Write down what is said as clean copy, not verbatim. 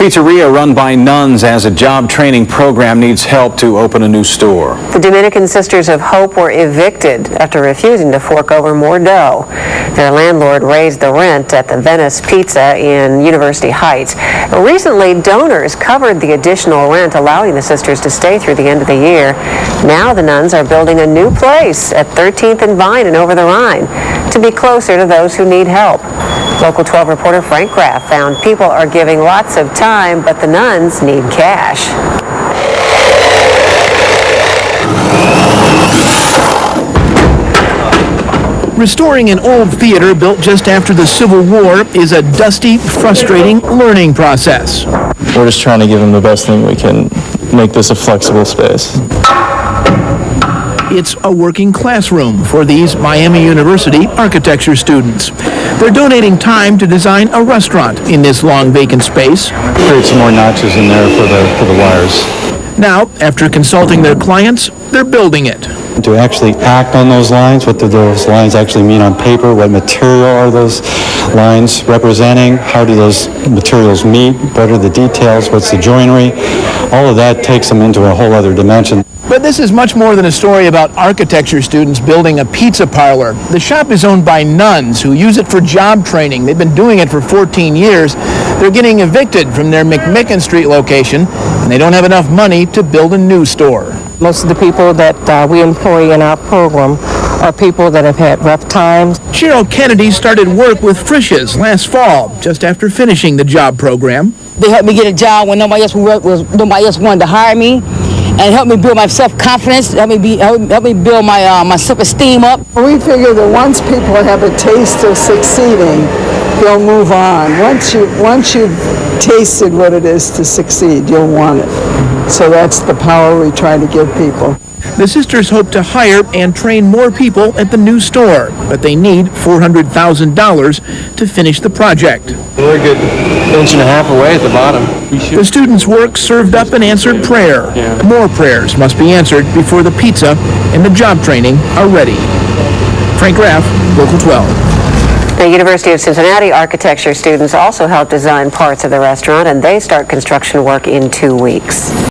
Pizzeria run by nuns as a job training program needs help to open a new store. The Dominican Sisters of Hope were evicted after refusing to fork over more dough. Their landlord raised the rent at the Venice Pizza in University Heights. Recently, donors covered the additional rent, allowing the sisters to stay through the end of the year. Now the nuns are building a new place at 13th and Vine and Over the Rhine to be closer to those who need help. Local 12 reporter Frank Graff found people are giving lots of time, but the nuns need cash. Restoring an old theater built just after the Civil War is a dusty, frustrating learning process. We're just trying to give them the best thing we can, make this a flexible space. It's a working classroom for these Miami University architecture students. They're donating time to design a restaurant in this long vacant space. Create some more notches in there for the wires. Now, after consulting their clients, they're building it. To actually act on those lines, what do those lines actually mean on paper? What material are those lines representing? How do those materials meet? What are the details? What's the joinery? All of that takes them into a whole other dimension. But this is much more than a story about architecture students building a pizza parlor. The shop is owned by nuns who use it for job training. They've been doing it for 14 years. They're getting evicted from their McMicken Street location, and they don't have enough money to build a new store. Most of the people that we employ in our program are people that have had rough times. Cheryl Kennedy started work with Frisch's last fall, just after finishing the job program. They helped me get a job when nobody else wanted to hire me, and helped me build my self-confidence, helped me build my self-esteem up. We figure that once people have a taste of succeeding, they'll move on. Once you've tasted what it is to succeed, you'll want it. So that's the power we try to give people. The sisters hope to hire and train more people at the new store, but they need $400,000 to finish the project. We're a good inch and a half away at the bottom. The students' work served up an answered prayer. More prayers must be answered before the pizza and the job training are ready. Frank Graff, Local 12. The University of Cincinnati architecture students also helped design parts of the restaurant, and they start construction work in 2 weeks.